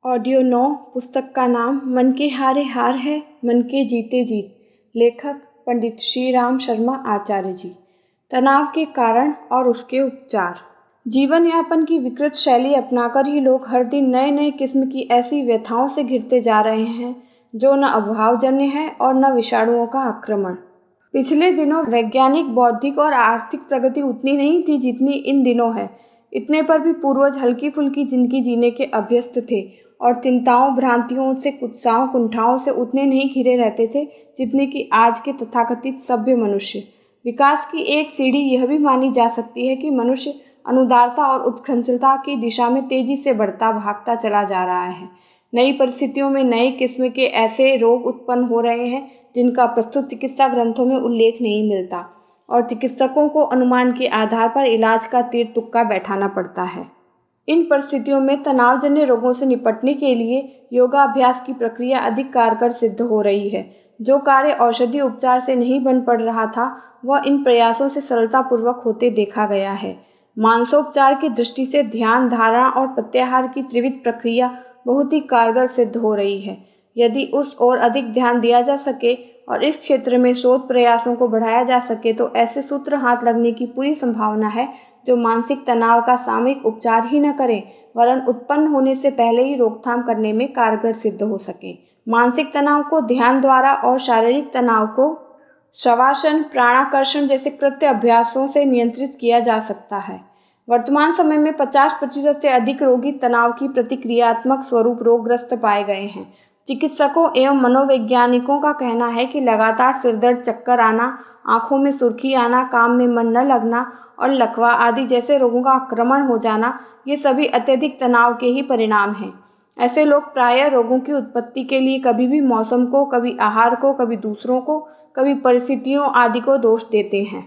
Audio 9 पुस्तक का नाम मन के हारे हार है, मन के जीते जीत। लेखक पंडित श्री राम शर्मा आचार्य जी। तनाव के कारण और उसके उपचार। जीवन यापन की विकृत शैली अपनाकर ही लोग हर दिन नए नए किस्म की ऐसी व्यथाओं से घिरते जा रहे हैं जो न अभावजन्य है और न विषाणुओं का आक्रमण। पिछले दिनों वैज्ञानिक, बौद्धिक और आर्थिक प्रगति उतनी नहीं थी जितनी इन दिनों है। इतने पर भी पूर्वज हल्की फुल्की जिंदगी जीने के अभ्यस्त थे और चिंताओं, भ्रांतियों से, कुत्साओं, कुंठाओं से उतने नहीं घिरे रहते थे जितने कि आज के तथाकथित सभ्य मनुष्य। विकास की एक सीढ़ी यह भी मानी जा सकती है कि मनुष्य अनुदारता और उत्कृष्टता की दिशा में तेजी से बढ़ता भागता चला जा रहा है। नई परिस्थितियों में नए किस्म के ऐसे रोग उत्पन्न हो रहे हैं जिनका प्रस्तुत चिकित्सा ग्रंथों में उल्लेख नहीं मिलता और चिकित्सकों को अनुमान के आधार पर इलाज का तीर तुक्का बैठाना पड़ता है। इन परिस्थितियों में तनावजन्य रोगों से निपटने के लिए योगाभ्यास की प्रक्रिया अधिक कारगर सिद्ध हो रही है। जो कार्य औषधि उपचार से नहीं बन पड़ रहा था वह इन प्रयासों से सरलतापूर्वक होते देखा गया है। मानसोपचार की दृष्टि से ध्यान, धारणा और प्रत्याहार की त्रिविध प्रक्रिया बहुत ही कारगर सिद्ध हो रही है। यदि उस ओर अधिक ध्यान दिया जा सके और इस क्षेत्र में शोध प्रयासों को बढ़ाया जा सके तो ऐसे सूत्र हाथ लगने की पूरी संभावना है जो मानसिक तनाव का सामयिक उपचार ही न करें वरन उत्पन्न होने से पहले ही रोकथाम करने में कारगर सिद्ध हो सके। मानसिक तनाव को ध्यान द्वारा और शारीरिक तनाव को शवासन, प्राणाकर्षण जैसे कृत्य अभ्यासों से नियंत्रित किया जा सकता है। वर्तमान समय में 50% से अधिक रोगी तनाव की प्रतिक्रियात्मक स्वरूप रोगग्रस्त पाए गए हैं। चिकित्सकों एवं मनोवैज्ञानिकों का कहना है कि लगातार सिरदर्द, चक्कर आना, आंखों में सुर्खी आना, काम में मन न लगना और लकवा आदि जैसे रोगों का आक्रमण हो जाना, ये सभी अत्यधिक तनाव के ही परिणाम हैं। ऐसे लोग प्रायः रोगों की उत्पत्ति के लिए कभी भी मौसम को, कभी आहार को, कभी दूसरों को, कभी परिस्थितियों आदि को दोष देते हैं।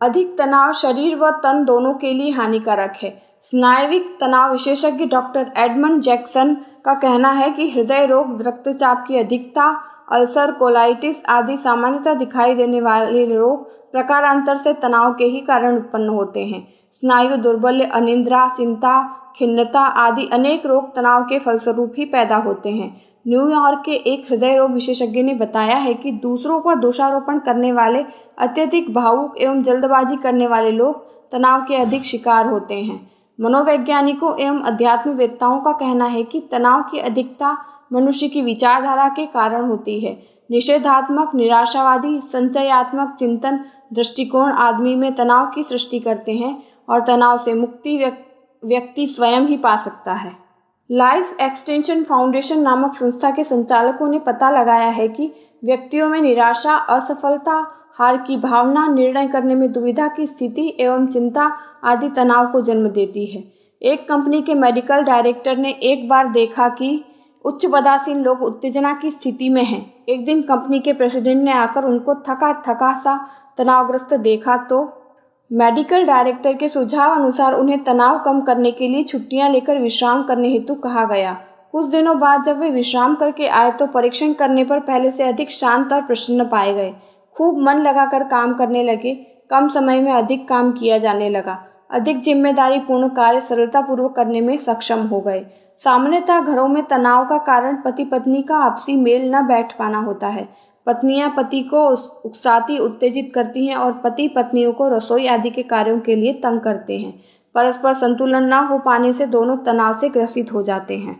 अधिक तनाव शरीर व तन दोनों के लिए हानिकारक है। स्नायविक तनाव विशेषज्ञ डॉक्टर एडमंड जैक्सन का कहना है कि हृदय रोग, रक्तचाप की अधिकता, अल्सर, कोलाइटिस आदि सामान्यतः दिखाई देने वाले रोग प्रकारांतर से तनाव के ही कारण उत्पन्न होते हैं। स्नायु दुर्बल्य, अनिद्रा, चिंता, खिन्नता आदि अनेक रोग तनाव के फलस्वरूप ही पैदा होते हैं। न्यूयॉर्क के एक हृदय रोग विशेषज्ञ ने बताया है कि दूसरों पर दोषारोपण करने वाले, अत्यधिक भावुक एवं जल्दबाजी करने वाले लोग तनाव के अधिक शिकार होते हैं। मनोवैज्ञानिकों एवं अध्यात्मवेत्ताओं का कहना है कि तनाव की अधिकता मनुष्य की विचारधारा के कारण होती है। निषेधात्मक, निराशावादी, संचयात्मक चिंतन दृष्टिकोण आदमी में तनाव की सृष्टि करते हैं और तनाव से मुक्ति व्यक्ति स्वयं ही पा सकता है। लाइफ एक्सटेंशन फाउंडेशन नामक संस्था के संचालकों ने पता लगाया है कि व्यक्तियों में निराशा, असफलता, हार की भावना, निर्णय करने में दुविधा की स्थिति एवं चिंता आदि तनाव को जन्म देती है। एक कंपनी के मेडिकल डायरेक्टर ने एक बार देखा कि उच्च पदासीन लोग उत्तेजना की स्थिति में हैं। एक दिन कंपनी के प्रेसिडेंट ने आकर उनको थका थका सा तनावग्रस्त देखा तो मेडिकल डायरेक्टर के सुझाव अनुसार उन्हें तनाव कम करने के लिए छुट्टियां लेकर विश्राम करने हेतु कहा गया। कुछ दिनों बाद जब वे विश्राम करके आए तो परीक्षण करने पर पहले से अधिक शांत और प्रसन्न पाए गए। खूब मन लगाकर काम करने लगे। कम समय में अधिक काम किया जाने लगा। अधिक जिम्मेदारी पूर्ण कार्य सरलतापूर्वक करने में सक्षम हो गए। सामान्यतः घरों में तनाव का कारण पति पत्नी का आपसी मेल न बैठ पाना होता है। पत्नियां पति को उकसाती, उत्तेजित करती हैं और पति पत्नियों को रसोई आदि के कार्यों के लिए तंग करते हैं। परस्पर संतुलन न हो पाने से दोनों तनाव से ग्रसित हो जाते हैं।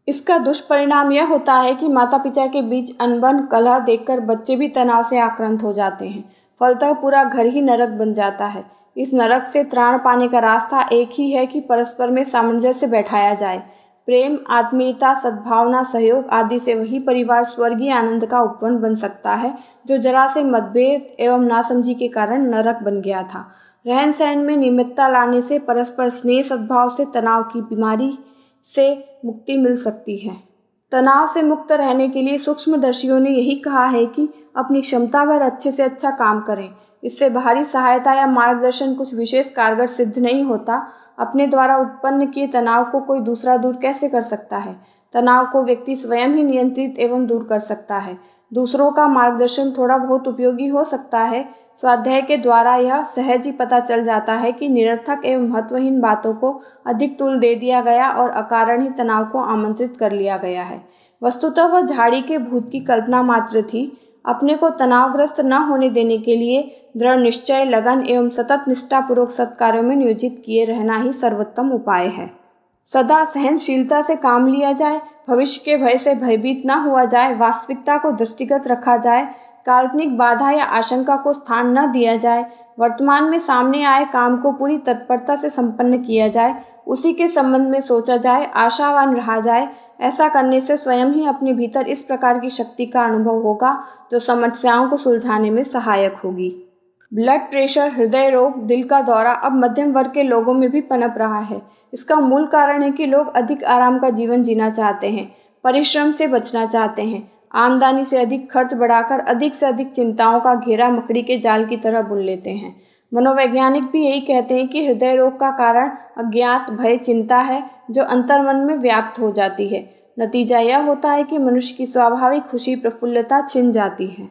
इसका दुष्परिणाम यह होता है कि माता पिता के बीच अनबन, कलह देखकर बच्चे भी तनाव से आक्रांत हो जाते हैं। फलतः पूरा घर ही नरक बन जाता है। इस नरक से त्राण पाने का रास्ता एक ही है कि परस्पर में सामंजस्य बैठाया जाए। प्रेम, आत्मीयता, सद्भावना, सहयोग आदि से वही परिवार स्वर्गीय आनंद का उपवन बन सकता है जो जरा से मतभेद एवं नासमझी के कारण नरक बन गया था। रहन सहन में नियमितता लाने से, परस्पर स्नेह सद्भाव से तनाव की बीमारी से मुक्ति मिल सकती है। तनाव से मुक्त रहने के लिए सूक्ष्मदर्शियों ने यही कहा है कि अपनी क्षमता भर अच्छे से अच्छा काम करें। इससे बाहरी सहायता या मार्गदर्शन कुछ विशेष कारगर सिद्ध नहीं होता। अपने द्वारा उत्पन्न किए तनाव को कोई दूसरा दूर कैसे कर सकता है? तनाव को व्यक्ति स्वयं ही नियंत्रित एवं दूर कर सकता है। दूसरों का मार्गदर्शन थोड़ा बहुत उपयोगी हो सकता है। स्वाध्याय के द्वारा यह सहज ही पता चल जाता है कि निरर्थक एवं महत्वहीन बातों को अधिक तूल दे दिया गया और अकारण ही तनाव को आमंत्रित कर लिया गया है। वस्तुतः वह झाड़ी के भूत की कल्पना मात्र थी। अपने को तनावग्रस्त न होने देने के लिए दृढ़ निश्चय, लगन एवं सतत निष्ठापूर्वक सत्कार्यों में नियोजित किए रहना ही सर्वोत्तम उपाय है। सदा सहनशीलता से काम लिया जाए, भविष्य के भय से भयभीत न हुआ जाए, वास्तविकता को दृष्टिगत रखा जाए, काल्पनिक बाधा या आशंका को स्थान न दिया जाए, वर्तमान में सामने आए काम को पूरी तत्परता से संपन्न किया जाए, उसी के संबंध में सोचा जाए, आशावान रहा जाए। ऐसा करने से स्वयं ही अपने भीतर इस प्रकार की शक्ति का अनुभव होगा जो समस्याओं को सुलझाने में सहायक होगी। ब्लड प्रेशर, हृदय रोग, दिल का दौरा अब मध्यम वर्ग के लोगों में भी पनप रहा है। इसका मूल कारण है कि लोग अधिक आराम का जीवन जीना चाहते हैं, परिश्रम से बचना चाहते हैं, आमदनी से अधिक खर्च बढ़ाकर अधिक से अधिक चिंताओं का घेरा मकड़ी के जाल की तरह बुन लेते हैं। मनोवैज्ञानिक भी यही कहते हैं कि हृदय रोग का कारण अज्ञात भय, चिंता है जो अंतर्मन में व्याप्त हो जाती है। नतीजा यह होता है कि मनुष्य की स्वाभाविक खुशी, प्रफुल्लता छिन जाती है।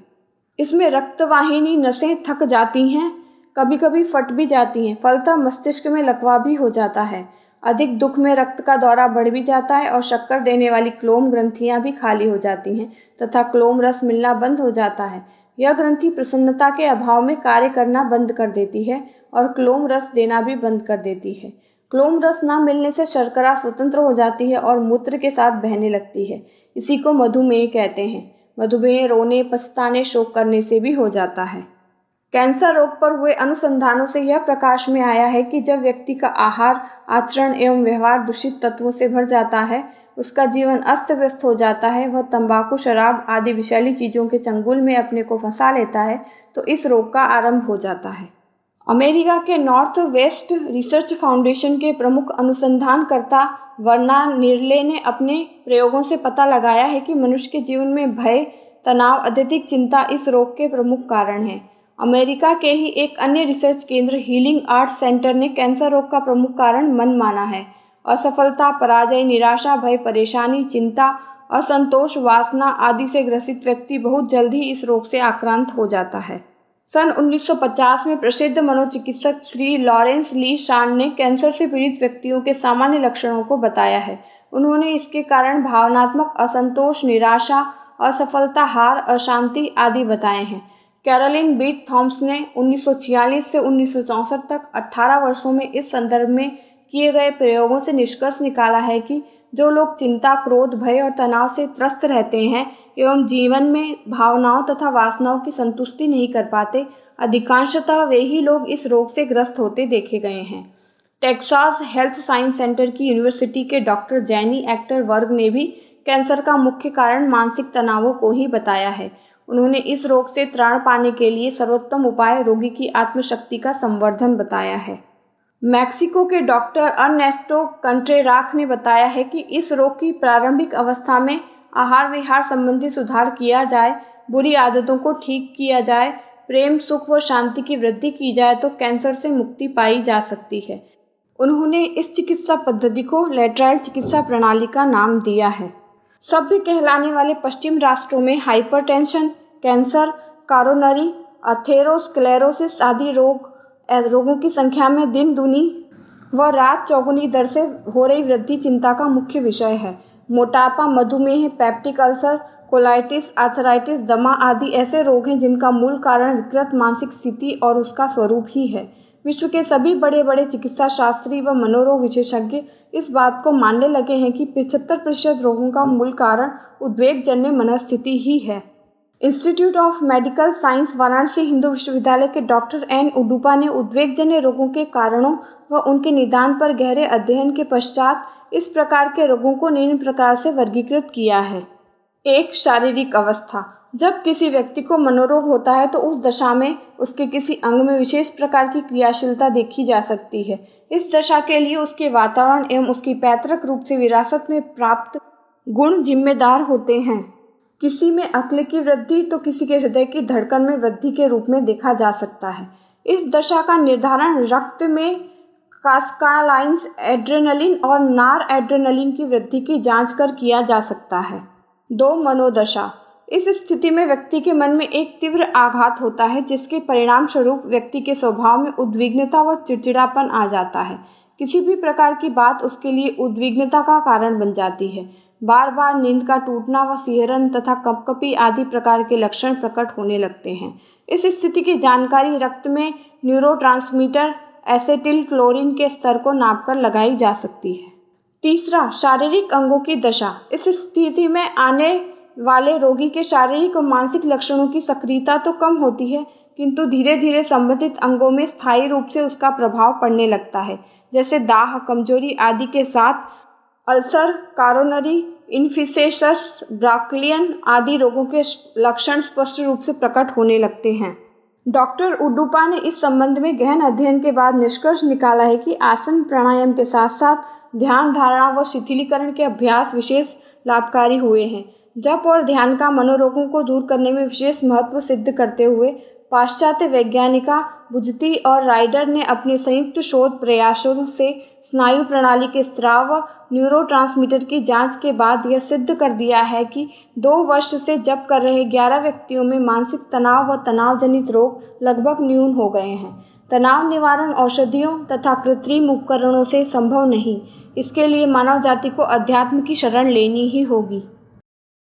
इसमें रक्तवाहिनी नसें थक जाती हैं, कभी कभी फट भी जाती हैं, फलतः मस्तिष्क में लकवा भी हो जाता है। अधिक दुख में रक्त का दौरा बढ़ भी जाता है और शक्कर देने वाली क्लोम ग्रंथियां भी खाली हो जाती हैं तथा क्लोम रस मिलना बंद हो जाता है। यह ग्रंथि प्रसन्नता के अभाव में कार्य करना बंद कर देती है और क्लोम रस देना भी बंद कर देती है। क्लोम रस न मिलने से शर्करा स्वतंत्र हो जाती है और मूत्र के साथ बहने लगती है। इसी को मधुमेह कहते हैं। मधुमेह रोने, पछताने, शोक करने से भी हो जाता है। कैंसर रोग पर हुए अनुसंधानों से यह प्रकाश में आया है कि जब व्यक्ति का आहार, आचरण एवं व्यवहार दूषित तत्वों से भर जाता है, उसका जीवन अस्त व्यस्त हो जाता है, वह तंबाकू, शराब आदि विषैली चीज़ों के चंगुल में अपने को फंसा लेता है, तो इस रोग का आरंभ हो जाता है। अमेरिका के नॉर्थ वेस्ट रिसर्च फाउंडेशन के प्रमुख अनुसंधानकर्ता वर्ना निर्ले ने अपने प्रयोगों से पता लगाया है कि मनुष्य के जीवन में भय, तनाव, अत्यधिक चिंता इस रोग के प्रमुख कारण हैं। अमेरिका के ही एक अन्य रिसर्च केंद्र हीलिंग आर्ट्स सेंटर ने कैंसर रोग का प्रमुख कारण मन माना है। असफलता, पराजय, निराशा, भय, परेशानी, चिंता, असंतोष, वासना आदि से ग्रसित व्यक्ति बहुत जल्द ही इस रोग से आक्रांत हो जाता है। सन 1950 में प्रसिद्ध मनोचिकित्सक श्री लॉरेंस ली शान ने कैंसर से पीड़ित व्यक्तियों के सामान्य लक्षणों को बताया है। उन्होंने इसके कारण भावनात्मक असंतोष, निराशा, असफलता, हार, अशांति आदि बताए हैं। कैरोलिन बीट थॉम्स ने 1946 से 1964 तक 18 वर्षों में इस संदर्भ में किए गए प्रयोगों से निष्कर्ष निकाला है कि जो लोग चिंता, क्रोध, भय और तनाव से त्रस्त रहते हैं एवं जीवन में भावनाओं तथा वासनाओं की संतुष्टि नहीं कर पाते, अधिकांशतः वे ही लोग इस रोग से ग्रस्त होते देखे गए हैं। टेक्सास हेल्थ साइंस सेंटर की यूनिवर्सिटी के डॉक्टर जैनी एक्टर वर्ग ने भी कैंसर का मुख्य कारण मानसिक तनावों को ही बताया है। उन्होंने इस रोग से त्राण पाने के लिए सर्वोत्तम उपाय रोगी की आत्मशक्ति का संवर्धन बताया है। मैक्सिको के डॉक्टर अर्नेस्टो कंट्रेरास ने बताया है कि इस रोग की प्रारंभिक अवस्था में आहार विहार संबंधी सुधार किया जाए, बुरी आदतों को ठीक किया जाए, प्रेम, सुख व शांति की वृद्धि की जाए तो कैंसर से मुक्ति पाई जा सकती है। उन्होंने इस चिकित्सा पद्धति को लैटरल चिकित्सा प्रणाली का नाम दिया है। सभ्य कहलाने वाले पश्चिम राष्ट्रों में हाइपरटेंशन, कैंसर, कोरोनरी अथेरोस्क्लेरोसिस आदि रोगों की संख्या में दिन दूनी व रात चौगुनी दर से हो रही वृद्धि चिंता का मुख्य विषय है। मोटापा, मधुमेह, पेप्टिक अल्सर, कोलाइटिस, आर्थराइटिस, दमा आदि ऐसे रोग हैं जिनका मूल कारण विकृत मानसिक स्थिति और उसका स्वरूप ही है। विश्व के सभी बड़े बड़े चिकित्सा शास्त्री व मनोरोग विशेषज्ञ इस बात को मानने लगे हैं कि 75% रोगों का मूल कारण उद्वेगजन्य मनस्थिति ही है। Institute of medical science Varanasi Hindu विश्वविद्यालय के डॉक्टर एन उडुपा ने उद्वेगजन्य रोगों के कारणों व उनके निदान पर गहरे अध्ययन के पश्चात इस प्रकार के रोगों को निम्न प्रकार से वर्गीकृत किया है। 1. शारीरिक अवस्था। जब किसी व्यक्ति को मनोरोग होता है तो उस दशा में उसके किसी अंग में विशेष प्रकार की क्रियाशीलता देखी जा सकती है। इस दशा के लिए उसके वातावरण एवं उसकी पैतृक रूप से विरासत में प्राप्त गुण जिम्मेदार होते हैं। किसी में अक्ल की वृद्धि तो किसी के हृदय की धड़कन में वृद्धि के रूप में देखा जा सकता है। इस दशा का निर्धारण रक्त में कास्कालाइंस एड्रेनलिन और नार एड्रेनलिन की वृद्धि की जांच कर किया जा सकता है। 2. मनोदशा। इस स्थिति में व्यक्ति के मन में एक तीव्र आघात होता है, जिसके परिणाम स्वरूप व्यक्ति के स्वभाव में उद्विग्नता व चिड़चिड़ापन आ जाता है। किसी भी प्रकार की बात उसके लिए उद्विग्नता का कारण बन जाती है। बार बार नींद का टूटना व सिहरन तथा कँपकँपी आदि प्रकार के लक्षण प्रकट होने लगते हैं। इस स्थिति की जानकारी रक्त में न्यूरोट्रांसमीटर एसेटिल क्लोरीन के स्तर को नापकर लगाई जा सकती है। तीसरा, शारीरिक अंगों की दशा। इस स्थिति में आने वाले रोगी के शारीरिक और मानसिक लक्षणों की सक्रियता तो कम होती है, किंतु धीरे धीरे संबंधित अंगों में स्थायी रूप से उसका प्रभाव पड़ने लगता है, जैसे दाह, कमजोरी आदि के साथ अल्सर, कोरोनरी इन्फिसेशंस, ब्राक्लियन आदि रोगों के लक्षण स्पष्ट रूप से प्रकट होने लगते हैं। डॉक्टर उडुपा ने इस संबंध में गहन अध्ययन के बाद निष्कर्ष निकाला है कि आसन प्राणायाम के साथ साथ ध्यान, धारणा व शिथिलीकरण के अभ्यास विशेष लाभकारी हुए हैं। जप और ध्यान का मनोरोगों को दूर करने में विशेष महत्व सिद्ध करते हुए पाश्चात्य वैज्ञानिका बुजती और राइडर ने अपने संयुक्त शोध प्रयासों से स्नायु प्रणाली के स्राव व न्यूरोट्रांसमीटर की जांच के बाद यह सिद्ध कर दिया है कि 2 वर्ष से जप कर रहे 11 व्यक्तियों में मानसिक तनाव व तनाव जनित रोग लगभग न्यून हो गए हैं। तनाव निवारण औषधियों तथा कृत्रिम उपकरणों से संभव नहीं। इसके लिए मानव जाति को अध्यात्म की शरण लेनी ही होगी।